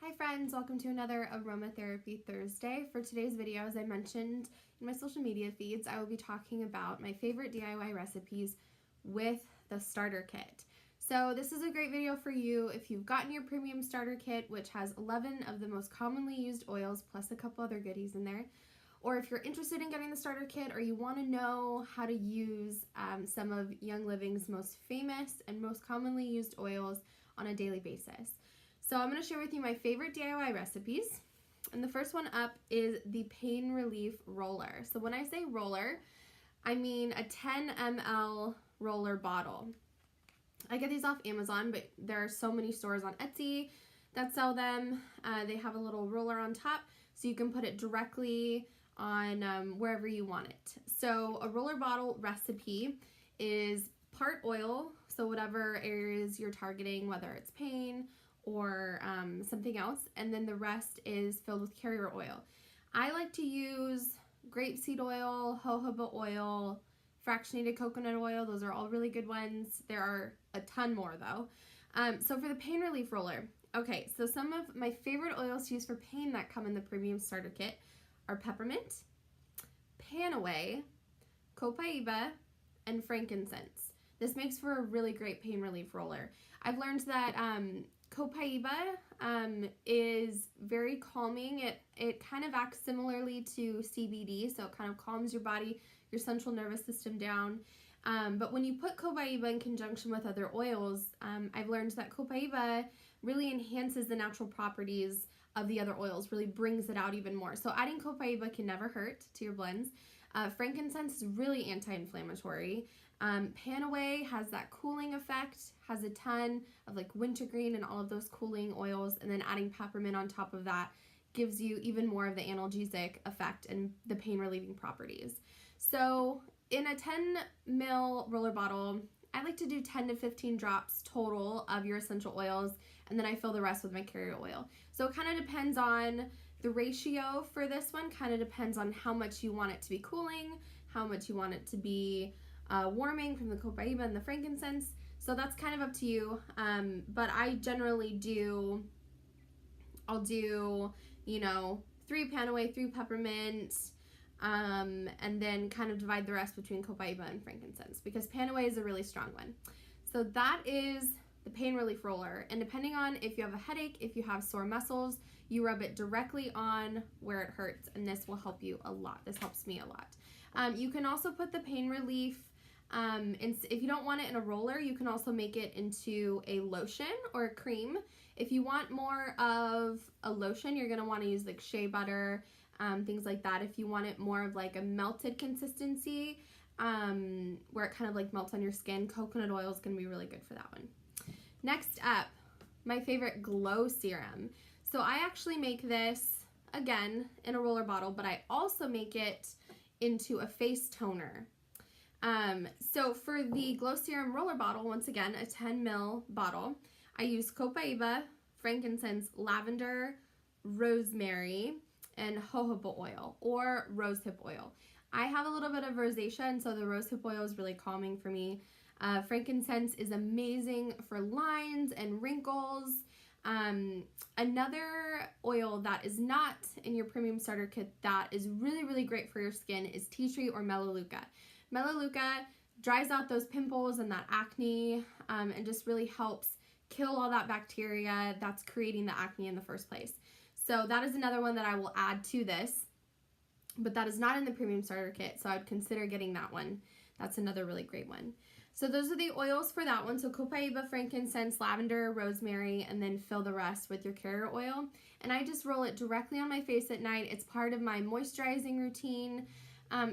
Hi friends, welcome to another Aromatherapy Thursday. For today's video, as I mentioned in my social media feeds, I will be talking about my favorite DIY recipes with the starter kit. So this is a great video for you if you've gotten your premium starter kit, which has 11 of the most commonly used oils plus a couple other goodies in there. Or if you're interested in getting the starter kit or you want to know how to use some of Young Living's most famous and most commonly used oils on a daily basis. So I'm going to share with you my favorite DIY recipes. And the first one up is the Pain Relief Roller. So when I say roller, I mean a 10 ml roller bottle. I get these off Amazon, but there are so many stores on Etsy that sell them. They have a little roller on top, so you can put it directly on wherever you want it. So a roller bottle recipe is part oil, so whatever areas you're targeting, whether it's pain or something else, and then the rest is filled with carrier oil. I like to use grapeseed oil, jojoba oil, fractionated coconut oil. Those are all really good ones. There are a ton more though. So for the pain relief roller, okay, so some of my favorite oils to use for pain that come in the premium starter kit are Peppermint, PanAway, Copaiba, and Frankincense. This makes for a really great pain relief roller. I've learned that Copaiba is very calming. It kind of acts similarly to CBD, so it kind of calms your body, your central nervous system down. But when you put Copaiba in conjunction with other oils, I've learned that Copaiba really enhances the natural properties of the other oils, really brings it out even more. So adding Copaiba can never hurt to your blends. Frankincense is really anti-inflammatory. PanAway has that cooling effect, has a ton of like wintergreen and all of those cooling oils, and then adding peppermint on top of that gives you even more of the analgesic effect and the pain relieving properties. So in a 10 ml roller bottle, I like to do 10 to 15 drops total of your essential oils, and then I fill the rest with my carrier oil. So it kind of depends on the ratio for this one, kind of depends on how much you want it to be cooling, how much you want it to be warming from the Copaiba and the frankincense. So that's kind of up to you. But I generally I'll do, you know, 3 PanAway, 3 peppermint, and then kind of divide the rest between Copaiba and frankincense because PanAway is a really strong one. So that is the pain relief roller. And depending on if you have a headache, if you have sore muscles, you rub it directly on where it hurts, and this will help you a lot. This helps me a lot. You can also put the pain relief, if you don't want it in a roller, you can also make it into a lotion or a cream. If you want more of a lotion, you're going to want to use like shea butter, things like that. If you want it more of like a melted consistency, where it kind of like melts on your skin, coconut oil is going to be really good for that one. Next up, my favorite glow serum. So I actually make this, again, in a roller bottle, but I also make it into a face toner. So for the glow serum roller bottle, once again, a 10 ml bottle, I use Copaiba, frankincense, lavender, rosemary, and jojoba oil or rosehip oil. I have a little bit of rosacea, and so the rosehip oil is really calming for me. Frankincense is amazing for lines and wrinkles. Another oil that is not in your premium starter kit that is really, really great for your skin is tea tree or melaleuca. Melaleuca dries out those pimples and that acne, and just really helps kill all that bacteria that's creating the acne in the first place. So that is another one that I will add to this, but that is not in the premium starter kit, so I'd consider getting that one. That's another really great one. So those are the oils for that one. So Copaiba, frankincense, lavender, rosemary, and then fill the rest with your carrier oil. And I just roll it directly on my face at night. It's part of my moisturizing routine.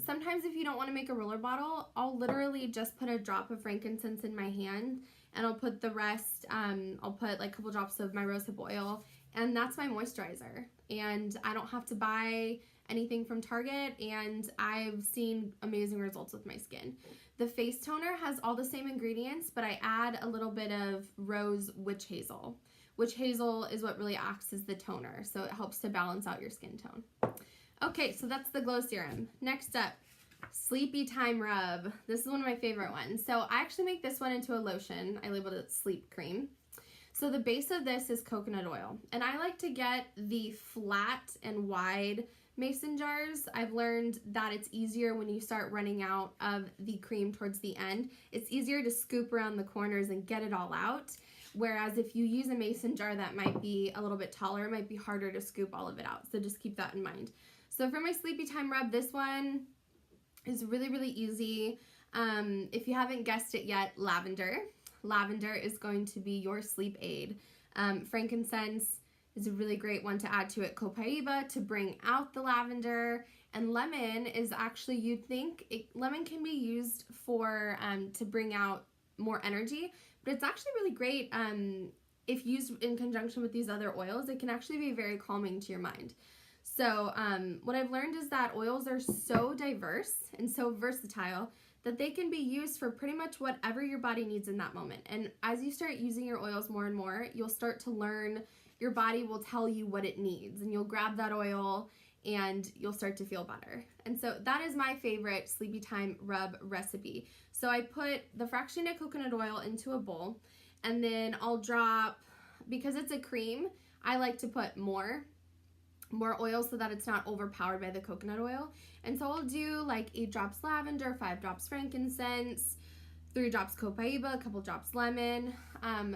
Sometimes if you don't want to make a roller bottle, I'll literally just put a drop of frankincense in my hand, and I'll put the rest, I'll put like a couple drops of my rosehip oil, and that's my moisturizer. And I don't have to buy anything from Target, and I've seen amazing results with my skin. The face toner has all the same ingredients, but I add a little bit of rose witch hazel. Witch hazel is what really acts as the toner, so it helps to balance out your skin tone. Okay, so that's the glow serum. Next up, Sleepytime Rub. This is one of my favorite ones. So I actually make this one into a lotion. I labeled it sleep cream. So the base of this is coconut oil, and I like to get the flat and wide mason jars. I've learned that it's easier when you start running out of the cream towards the end. It's easier to scoop around the corners and get it all out. Whereas if you use a mason jar that might be a little bit taller, it might be harder to scoop all of it out. So just keep that in mind. So for my Sleepytime Rub, this one is really, really easy. If you haven't guessed it yet, lavender. Lavender is going to be your sleep aid. Frankincense is a really great one to add to it. Copaiba to bring out the lavender. And lemon is actually, you'd think, lemon can be used for to bring out more energy, but it's actually really great if used in conjunction with these other oils. It can actually be very calming to your mind. So what I've learned is that oils are so diverse and so versatile that they can be used for pretty much whatever your body needs in that moment. And as you start using your oils more and more, you'll start to learn, your body will tell you what it needs, and you'll grab that oil and you'll start to feel better. And so that is my favorite Sleepytime Rub recipe. So I put the fractionated coconut oil into a bowl, and then I'll drop, because it's a cream, I like to put more oil so that it's not overpowered by the coconut oil. And so I'll do like 8 drops lavender, 5 drops frankincense, 3 drops copaiba, a couple drops lemon.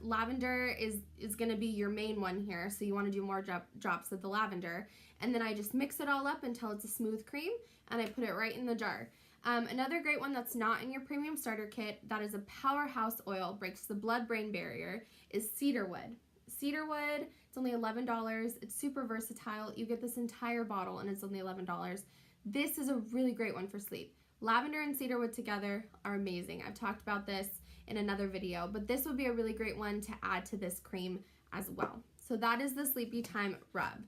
Lavender is going to be your main one here, so you want to do more drops of the lavender. And then I just mix it all up until it's a smooth cream, and I put it right in the jar. Another great one that's not in your premium starter kit, that is a powerhouse oil, breaks the blood-brain barrier, is cedarwood. Cedarwood, it's only $11. It's super versatile. You get this entire bottle and it's only $11. This is a really great one for sleep. Lavender and cedarwood together are amazing. I've talked about this in another video, but this would be a really great one to add to this cream as well. So that is the Sleepytime Rub.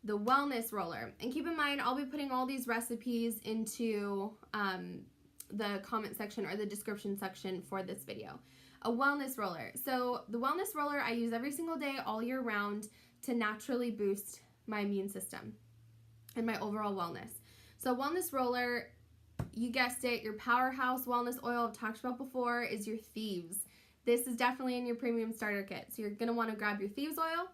The wellness roller. And keep in mind, I'll be putting all these recipes into the comment section or the description section for this video. A wellness roller. So the wellness roller I use every single day all year round to naturally boost my immune system and my overall wellness. So wellness roller, you guessed it, your powerhouse wellness oil I've talked about before is your Thieves. This is definitely in your premium starter kit. So you're going to want to grab your Thieves oil,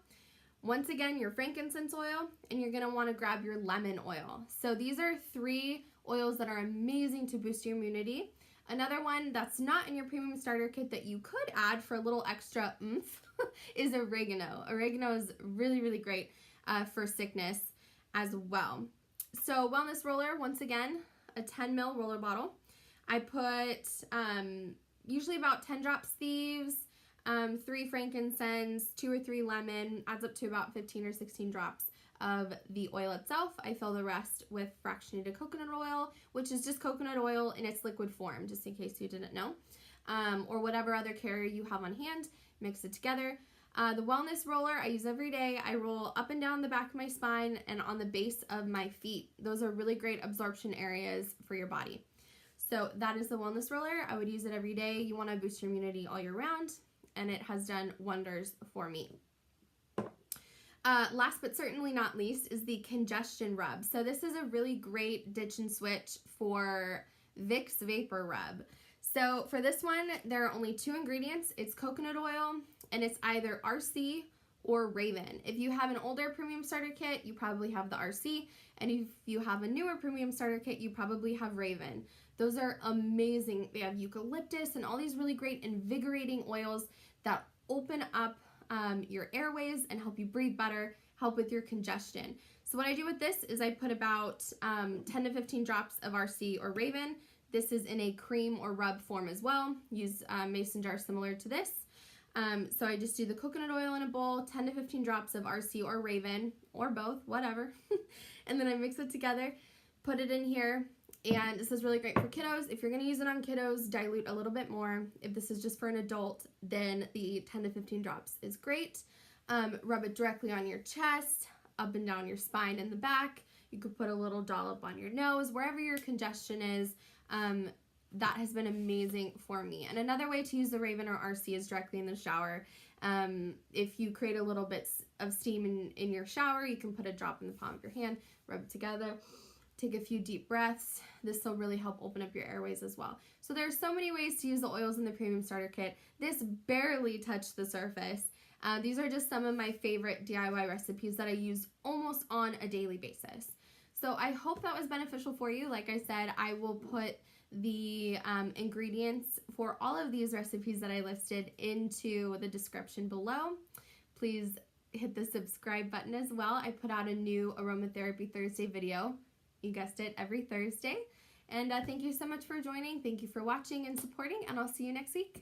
once again your frankincense oil, and you're going to want to grab your lemon oil. So these are 3 oils that are amazing to boost your immunity. Another one that's not in your premium starter kit that you could add for a little extra oomph is oregano. Oregano is really, really great for sickness as well. So wellness roller, once again, a 10 ml roller bottle. I put usually about 10 drops Thieves, 3 frankincense, 2 or 3 lemon, adds up to about 15 or 16 drops of the oil itself. I fill the rest with fractionated coconut oil, which is just coconut oil in its liquid form, just in case you didn't know, or whatever other carrier you have on hand. Mix it together. The wellness roller I use every day. I roll up and down the back of my spine and on the base of my feet. Those are really great absorption areas for your body. So that is the wellness roller. I would use it every day. You want to boost your immunity all year round, and it has done wonders for me. Last but certainly not least is the Congestion Rub. So this is a really great ditch and switch for Vicks Vapor Rub. So for this one, there are only 2 ingredients. It's coconut oil, and it's either RC or Raven. If you have an older premium starter kit, you probably have the RC, and if you have a newer premium starter kit, you probably have Raven. Those are amazing. They have eucalyptus and all these really great invigorating oils that open up your airways and help you breathe better, help with your congestion. So what I do with this is I put about 10 to 15 drops of RC or Raven. This is in a cream or rub form as well. Use mason jar similar to this. So I just do the coconut oil in a bowl, 10 to 15 drops of RC or Raven, or both, whatever. And then I mix it together, put it in here, and this is really great for kiddos. If you're going to use it on kiddos, dilute a little bit more. If this is just for an adult, then the 10 to 15 drops is great. Rub it directly on your chest, up and down your spine and the back. You could put a little dollop on your nose, wherever your congestion is. That has been amazing for me. And another way to use the Raven or RC is directly in the shower. If you create a little bit of steam in your shower, you can put a drop in the palm of your hand, rub it together, take a few deep breaths. This will really help open up your airways as well. So there's so many ways to use the oils in the premium starter kit. This barely touched the surface. These are just some of my favorite DIY recipes that I use almost on a daily basis. So I hope that was beneficial for you. Like I said, I will put the ingredients for all of these recipes that I listed into the description below. Please hit the subscribe button as well. I put out a new Aromatherapy Thursday video. You guessed it, every Thursday. And thank you so much for joining. Thank you for watching and supporting, and I'll see you next week.